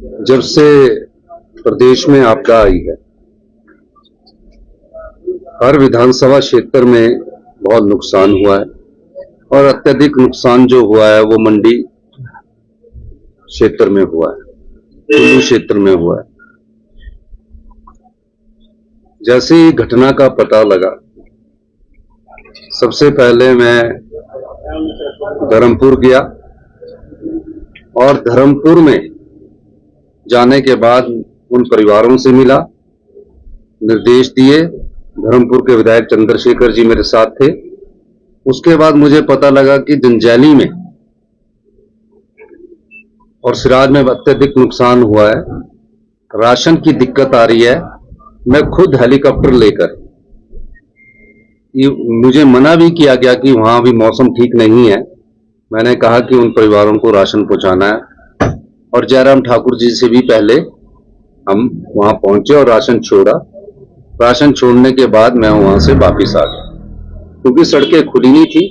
जब से प्रदेश में आपदा आई है, हर विधानसभा क्षेत्र में बहुत नुकसान हुआ है और अत्यधिक नुकसान जो हुआ है वो मंडी क्षेत्र में हुआ है, कुल्लू क्षेत्र में हुआ है। जैसे ही घटना का पता लगा, सबसे पहले मैं धर्मपुर गया और धर्मपुर में जाने के बाद उन परिवारों से मिला, निर्देश दिए। धर्मपुर के विधायक चंद्रशेखर जी मेरे साथ थे। उसके बाद मुझे पता लगा कि जंजैली में और सिराज में अत्यधिक नुकसान हुआ है, राशन की दिक्कत आ रही है। मैं खुद हेलीकॉप्टर लेकर, मुझे मना भी किया गया कि वहां भी मौसम ठीक नहीं है, मैंने कहा कि उन परिवारों को राशन पहुंचाना है और जयराम ठाकुर जी से भी पहले हम वहां पहुंचे और राशन छोड़ा। राशन छोड़ने के बाद मैं वहां से वापिस आ गया, क्योंकि सड़कें खुली नहीं थी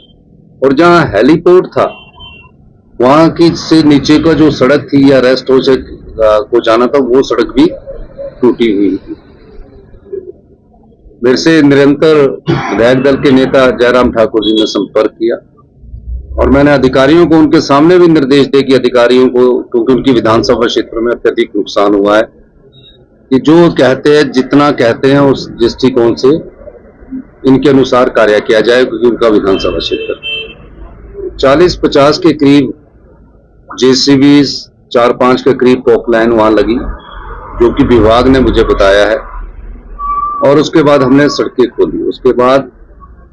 और जहां हेलीपोर्ट था वहां की से नीचे का जो सड़क थी या रेस्ट हाउस को जाना था, वो सड़क भी टूटी हुई थी। मेरे से निरंतर विधायक दल के नेता जयराम ठाकुर जी ने संपर्क किया और मैंने अधिकारियों को उनके सामने भी निर्देश दिए कि अधिकारियों को, क्योंकि उनकी विधानसभा क्षेत्र में अत्यधिक नुकसान हुआ है, कि जो कहते हैं, जितना कहते हैं उस दृष्टिकोण से इनके अनुसार कार्य किया जाए, क्योंकि उनका विधानसभा क्षेत्र 40-50 के करीब जेसीबी, 4-5 के करीब पॉकलाइन वहां लगी, जो कि विभाग ने मुझे बताया है। और उसके बाद हमने सड़कें खोली। उसके बाद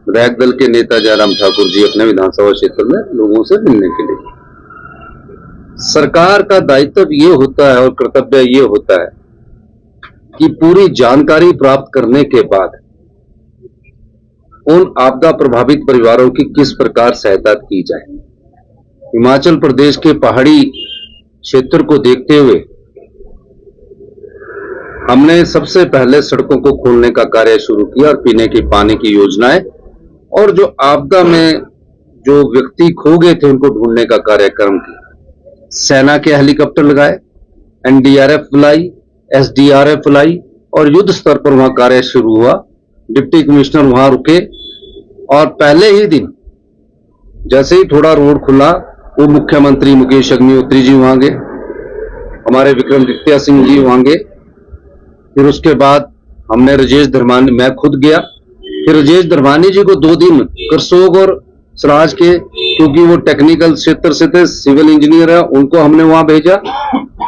विधायक दल के नेता जयराम ठाकुर जी अपने विधानसभा क्षेत्र में लोगों से मिलने के लिए। सरकार का दायित्व ये होता है और कर्तव्य ये होता है कि पूरी जानकारी प्राप्त करने के बाद उन आपदा प्रभावित परिवारों की किस प्रकार सहायता की जाए। हिमाचल प्रदेश के पहाड़ी क्षेत्र को देखते हुए हमने सबसे पहले सड़कों को खोलने का कार्य शुरू किया और पीने के पानी की योजनाएं, और जो आपदा में जो व्यक्ति खो गए थे उनको ढूंढने का कार्यक्रम किया। सेना के हेलीकॉप्टर लगाए, एनडीआरएफ बुलाई, एसडीआरएफ बुलाई और युद्ध स्तर पर वहां कार्य शुरू हुआ। डिप्टी कमिश्नर वहां रुके और पहले ही दिन जैसे ही थोड़ा रोड खुला, वो मुख्यमंत्री मुकेश अग्निहोत्री जी वहां गए, हमारे विक्रमादित्य सिंह जी वहां गए। फिर उसके बाद हमने राजेश धर्मानी, मैं खुद गया, फिर राजेश धर्मानी जी को 2 दिन करसोग और सराज के, क्योंकि वो टेक्निकल क्षेत्र से थे, सिविल इंजीनियर है, उनको हमने वहां भेजा।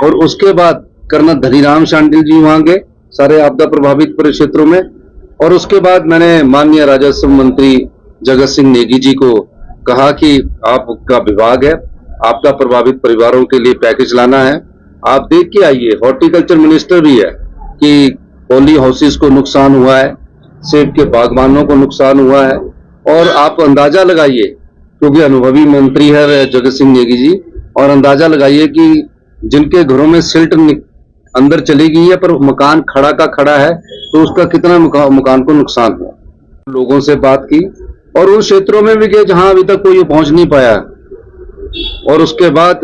और उसके बाद कर्नल धनीराम शांडिल जी वहां गए सारे आपदा प्रभावित क्षेत्रों में। और उसके बाद मैंने माननीय राजस्व मंत्री जगत सिंह नेगी जी को कहा कि आपका विभाग है, आपदा प्रभावित परिवारों के लिए पैकेज लाना है, आप देख के आइए। हॉर्टिकल्चर मिनिस्टर भी है कि पॉली हाउसेस को नुकसान हुआ है, सेब के बागवानों को नुकसान हुआ है, और आप अंदाजा लगाइए, क्योंकि अनुभवी मंत्री है जगत सिंह नेगी जी, और अंदाजा लगाइए कि जिनके घरों में सिल्ट अंदर चली गई है पर मकान खड़ा का खड़ा है, तो उसका कितना मकान को नुकसान हुआ। लोगों से बात की और उन क्षेत्रों में भी गए जहां अभी तक कोई पहुंच नहीं पाया। और उसके बाद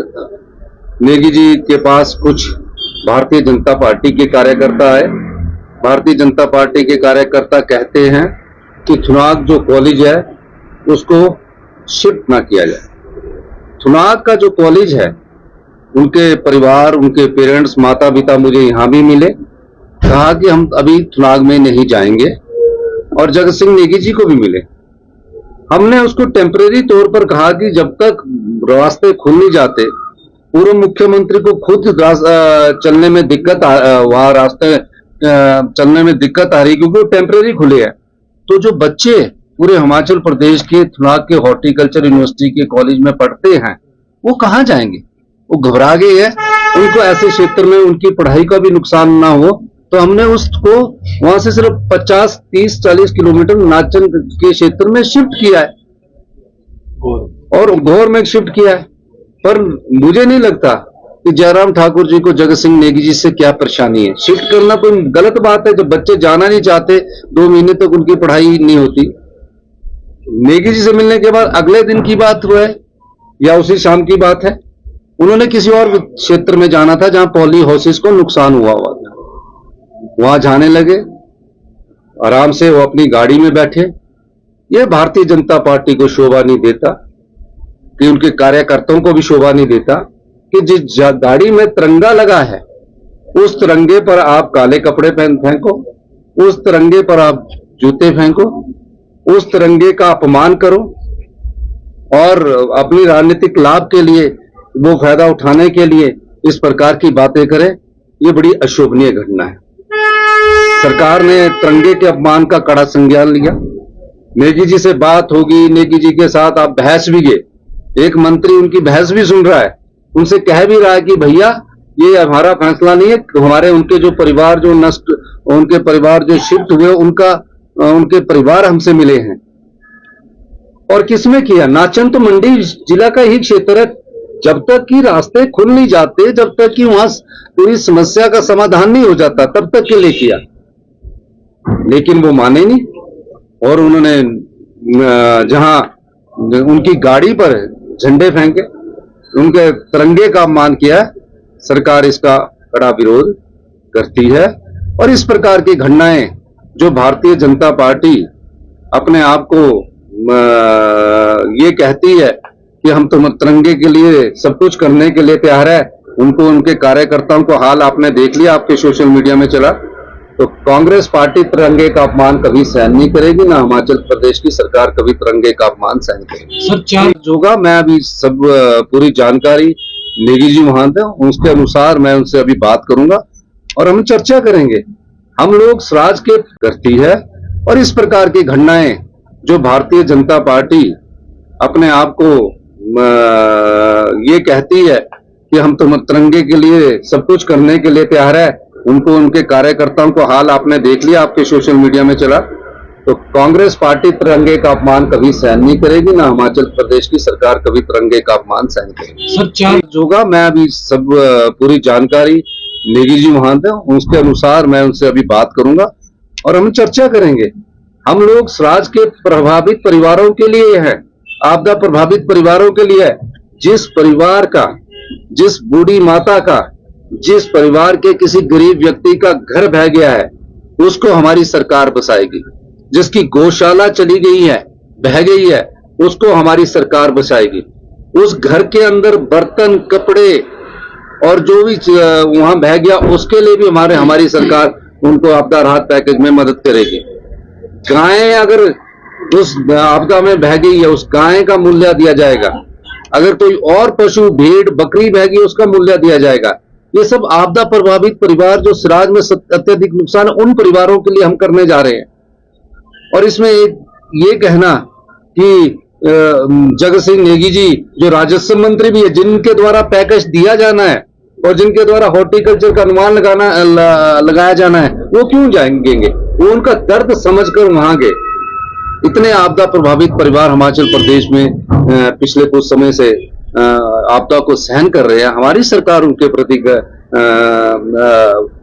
नेगी जी के पास कुछ भारतीय जनता पार्टी के कार्यकर्ता आए। भारतीय जनता पार्टी के कार्यकर्ता कहते हैं कि थुनाग जो कॉलेज है उसको शिफ्ट ना किया जाए। थुनाग का जो कॉलेज है, उनके परिवार, उनके पेरेंट्स, माता पिता मुझे यहां भी मिले, कहा कि हम अभी थुनाग में नहीं जाएंगे, और जगत सिंह नेगी जी को भी मिले। हमने उसको टेम्परेरी तौर पर कहा कि जब तक रास्ते खुल नहीं जाते, पूर्व मुख्यमंत्री को खुद चलने में दिक्कत, वहां रास्ते चलने में दिक्कत आ रही, क्योंकि वो टेम्परेरी खुले हैं। तो जो बच्चे पूरे हिमाचल प्रदेश के थुनाग के हॉर्टिकल्चर यूनिवर्सिटी के कॉलेज में पढ़ते हैं, वो कहाँ जाएंगे? वो घबरा गए हैं। उनको ऐसे क्षेत्र में उनकी पढ़ाई का भी नुकसान ना हो, तो हमने उसको वहां से सिर्फ 50, 30, 40 किलोमीटर नाचन के क्षेत्र में शिफ्ट किया है और घोर में शिफ्ट किया है। पर मुझे नहीं लगता कि जयराम ठाकुर जी को जगत सिंह नेगी जी से क्या परेशानी है। शिफ्ट करना कोई गलत बात है? जब बच्चे जाना नहीं चाहते, 2 महीने तक उनकी पढ़ाई नहीं होती। नेगी जी से मिलने के बाद अगले दिन की बात हुआ है या उसी शाम की बात है, उन्होंने किसी और क्षेत्र में जाना था जहां पॉली हाउसेस को नुकसान हुआ था। वहां जाने लगे, आराम से वो अपनी गाड़ी में बैठे। ये भारतीय जनता पार्टी को शोभा नहीं देता, कि उनके कार्यकर्ताओं को भी शोभा नहीं देता कि जिस गाड़ी में तिरंगा लगा है उस तिरंगे पर आप काले कपड़े फेंको, उस तिरंगे पर आप जूते फेंको, उस तिरंगे का अपमान करो और अपनी राजनीतिक लाभ के लिए, वो फायदा उठाने के लिए इस प्रकार की बातें करें। ये बड़ी अशोभनीय घटना है। सरकार ने तिरंगे के अपमान का कड़ा संज्ञान लिया। नेगी जी से बात होगी, नेगी जी के साथ आप बहस भी गए, एक मंत्री उनकी बहस भी सुन रहा है, उनसे कह भी रहा है कि भैया ये हमारा फैसला नहीं है, हमारे उनके जो परिवार जो नष्ट, उनके परिवार जो शिफ्ट हुए, उनके परिवार हमसे मिले हैं। और किसमें किया? नाचन तो मंडी जिला का ही क्षेत्र है। जब तक कि रास्ते खुल नहीं जाते, जब तक कि वहां पूरी समस्या का समाधान नहीं हो जाता, तब तक के लिए किया। लेकिन वो माने नहीं और उन्होंने जहां उनकी गाड़ी पर झंडे फेंके, उनके तिरंगे का अपमान किया। सरकार इसका कड़ा विरोध करती है और इस प्रकार की घटनाएं जो भारतीय जनता पार्टी अपने आप को ये कहती है कि हम तो तिरंगे के लिए सब कुछ करने के लिए तैयार है, उनको, उनके कार्यकर्ताओं को हाल आपने देख लिया, आपके सोशल मीडिया में चला। तो कांग्रेस पार्टी तिरंगे का अपमान कभी सहन नहीं करेगी, ना हिमाचल प्रदेश की सरकार कभी तिरंगे का अपमान सहन करेगी। सच्चा होगा, मैं अभी सब पूरी जानकारी नेगी जी वहां थे, उसके अनुसार मैं उनसे अभी बात करूंगा और हम चर्चा करेंगे। हम लोग स्वराज के करती है और इस प्रकार की घटनाएं जो भारतीय जनता पार्टी अपने आप को ये कहती है कि हम तो तिरंगे के लिए सब कुछ करने के लिए तैयार है, उनको, उनके कार्यकर्ताओं को हाल आपने देख लिया, आपके सोशल मीडिया में चला। तो कांग्रेस पार्टी तिरंगे का अपमान कभी सहन नहीं करेगी, ना हिमाचल प्रदेश की सरकार कभी तिरंगे का अपमान सहन करेगी। सच्चा होगा, मैं अभी सब पूरी जानकारी नेगी जी वहां थे, उसके अनुसार मैं उनसे अभी बात करूंगा और हम चर्चा करेंगे। हम लोग स्वराज के प्रभावित परिवारों के लिए है, आपदा प्रभावित परिवारों के लिए है। जिस परिवार का, जिस बूढ़ी माता का, जिस परिवार के किसी गरीब व्यक्ति का घर बह गया है, उसको हमारी सरकार बसाएगी। जिसकी गौशाला चली गई है, बह गई है, उसको हमारी सरकार बचाएगी। उस घर के अंदर बर्तन, कपड़े और जो भी वहां बह गया, उसके लिए भी हमारी सरकार उनको आपदा राहत पैकेज में मदद करेगी। गायें अगर उस आपदा में बह गई है, उस गाय का मूल्य दिया जाएगा। अगर कोई और पशु, भेड़, बकरी बह गई, उसका मूल्य दिया जाएगा। ये सब आपदा प्रभावित परिवार जो स्वराज में अत्यधिक नुकसान है, उन परिवारों के लिए हम करने जा रहे हैं। और इसमें एक ये कहना कि जगत सिंह नेगी जी जो राजस्व मंत्री भी है, जिनके द्वारा पैकेज दिया जाना है और जिनके द्वारा हॉर्टिकल्चर का अनुमान लगाया जाना है, वो क्यों जाएंगे? वो उनका दर्द समझकर वहां गए। इतने आपदा प्रभावित परिवार हिमाचल प्रदेश में पिछले कुछ समय से आपदा को सहन कर रहे हैं। हमारी सरकार उनके प्रति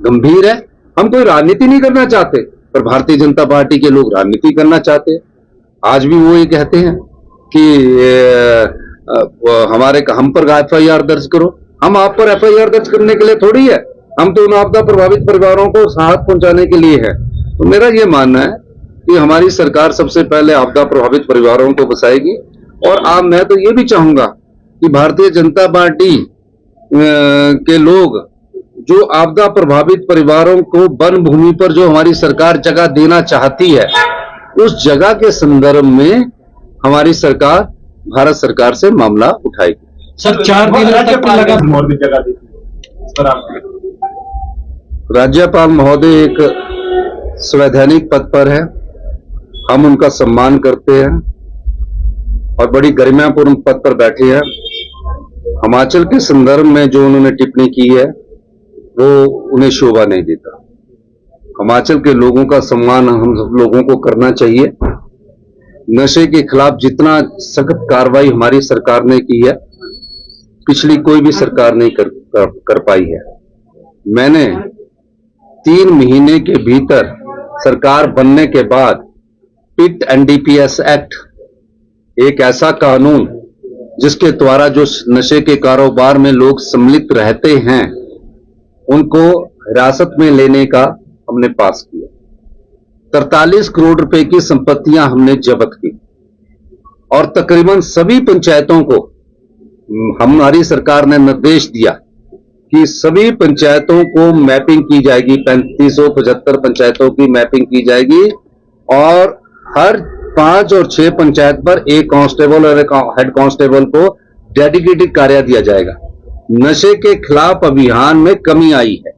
गंभीर है। हम कोई राजनीति नहीं करना चाहते, पर भारतीय जनता पार्टी के लोग राजनीति करना चाहते हैं। आज भी वो ये कहते हैं कि हम पर FIR दर्ज करो। हम आप पर FIR दर्ज करने के लिए थोड़ी है, हम तो उन आपदा प्रभावित परिवारों को राहत पहुंचाने के लिए है। तो मेरा ये मानना है कि हमारी सरकार सबसे पहले आपदा प्रभावित परिवारों को बचाएगी। और मैं तो ये भी चाहूंगा कि भारतीय जनता पार्टी के लोग जो आपदा प्रभावित परिवारों को वन भूमि पर जो हमारी सरकार जगह देना चाहती है, उस जगह के संदर्भ में हमारी सरकार भारत सरकार से मामला उठाएगी। सर 4 दिन तक लगा जगह दी। राज्यपाल महोदय एक संवैधानिक पद पर है, हम उनका सम्मान करते हैं और बड़ी गरिमापूर्ण पद पर बैठे हैं। हिमाचल के संदर्भ में जो उन्होंने टिप्पणी की है वो उन्हें शोभा नहीं देता। हिमाचल के लोगों का सम्मान हम सब लोगों को करना चाहिए। नशे के खिलाफ जितना सख्त कार्रवाई हमारी सरकार ने की है, पिछली कोई भी सरकार नहीं कर पाई है। मैंने 3 महीने के भीतर सरकार बनने के बाद पिट NDPS एक्ट, एक ऐसा कानून जिसके द्वारा जो नशे के कारोबार में लोग सम्मिलित रहते हैं उनको हिरासत में लेने का हमने पास किया। 43 करोड़ रुपए की संपत्तियां हमने जब्त की और तकरीबन सभी पंचायतों को हमारी सरकार ने निर्देश दिया कि सभी पंचायतों को मैपिंग की जाएगी। 3575 पंचायतों की मैपिंग की जाएगी और हर 5 और 6 पंचायत पर एक कांस्टेबल और एक हेड कांस्टेबल को डेडिकेटेड कार्य दिया जाएगा। नशे के खिलाफ अभियान में कमी आई है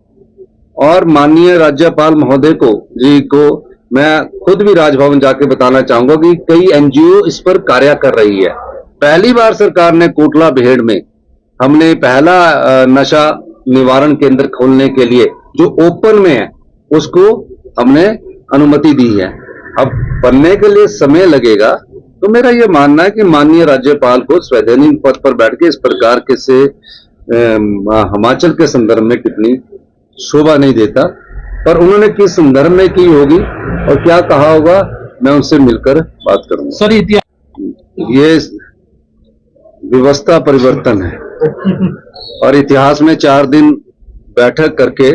और माननीय राज्यपाल महोदय को मैं खुद भी राजभवन जाके बताना चाहूंगा कि कई एनजीओ इस पर कार्य कर रही है। पहली बार सरकार ने कोटला बेहड़ में हमने पहला नशा निवारण केंद्र खोलने के लिए जो ओपन में है उसको हमने अनुमति दी है। अब बनने के लिए समय लगेगा, तो मेरा यह मानना है कि माननीय राज्यपाल को संवैधानिक पद पर बैठ के इस प्रकार के से हिमाचल के संदर्भ में टिप्पणी शोभा नहीं देता, पर उन्होंने किस संदर्भ में की होगी और क्या कहा होगा मैं उनसे मिलकर बात करूंगा। सर ये व्यवस्था परिवर्तन है और इतिहास में 4 दिन बैठक करके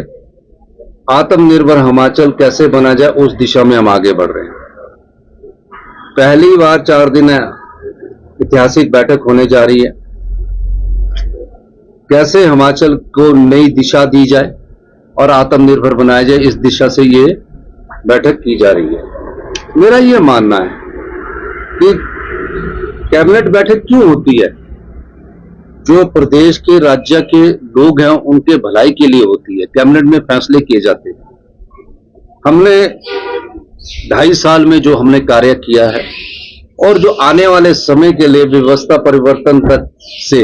आत्मनिर्भर हिमाचल कैसे बना जाए उस दिशा में हम आगे बढ़ रहे हैं। पहली बार 4 दिन ऐतिहासिक बैठक होने जा रही है, कैसे हिमाचल को नई दिशा दी जाए और आत्मनिर्भर बनाया जाए, इस दिशा से ये बैठक की जा रही है। मेरा ये मानना है कि कैबिनेट बैठक क्यों होती है, जो प्रदेश के राज्य के लोग हैं उनके भलाई के लिए होती है। कैबिनेट में फैसले किए जाते हैं। हमने 2.5 साल में जो हमने कार्य किया है और जो आने वाले समय के लिए व्यवस्था परिवर्तन तक से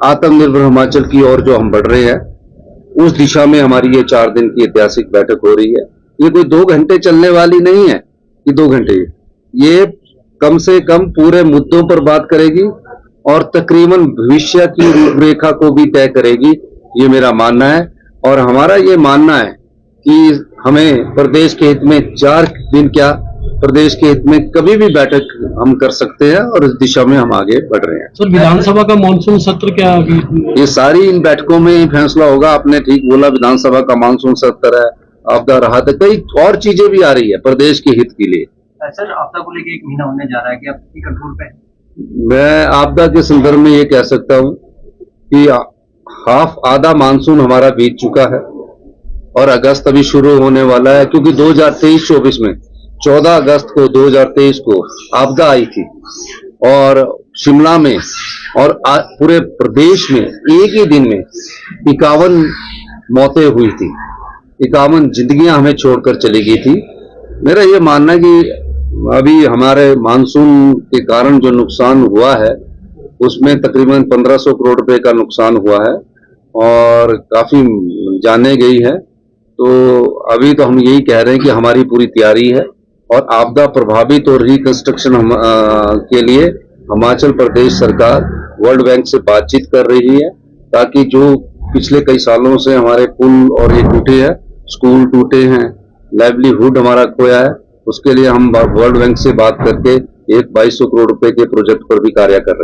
आत्मनिर्भर हिमाचल की ओर जो हम बढ़ रहे हैं, उस दिशा में हमारी ये 4 दिन की ऐतिहासिक बैठक हो रही है। ये कोई 2 घंटे चलने वाली नहीं है कि 2 घंटे, ये कम से कम पूरे मुद्दों पर बात करेगी और तकरीबन भविष्य की रूपरेखा को भी तय करेगी, ये मेरा मानना है। और हमारा ये मानना है कि हमें प्रदेश के हित में 4 दिन क्या, प्रदेश के हित में कभी भी बैठक हम कर सकते हैं और इस दिशा में हम आगे बढ़ रहे हैं। सर विधानसभा का मानसून सत्र क्या अभी? ये सारी इन बैठकों में ही फैसला होगा। आपने ठीक बोला, विधानसभा का मानसून सत्र है, आपदा राहत है, कई और चीजें भी आ रही है प्रदेश के हित के लिए। सर आपदा को लेकर 1 महीना होने जा रहा है कि आप कंट्रोल पे? मैं आपदा के संदर्भ में ये कह सकता हूं कि आधा मानसून हमारा बीत चुका है और अगस्त अभी शुरू होने वाला है, क्योंकि 2023-24 में 14 अगस्त को 2023 को आपदा आई थी और शिमला में और पूरे प्रदेश में एक ही दिन में 51 मौतें हुई थी, 51 जिंदगियां हमें छोड़कर चली गई थी। मेरा ये मानना है कि अभी हमारे मानसून के कारण जो नुकसान हुआ है उसमें तकरीबन 1500 करोड़ रुपए का नुकसान हुआ है और काफी जाने गई है। तो अभी तो हम यही कह रहे हैं कि हमारी पूरी तैयारी है और आपदा प्रभावित और रिकंस्ट्रक्शन के लिए हिमाचल प्रदेश सरकार वर्ल्ड बैंक से बातचीत कर रही है, ताकि जो पिछले कई सालों से हमारे पुल और ये टूटे हैं, स्कूल टूटे हैं, लाइवलीहुड हमारा खोया है, उसके लिए हम वर्ल्ड बैंक से बात करके एक 2200 करोड़ रुपए के प्रोजेक्ट पर भी कार्य कर रहे हैं।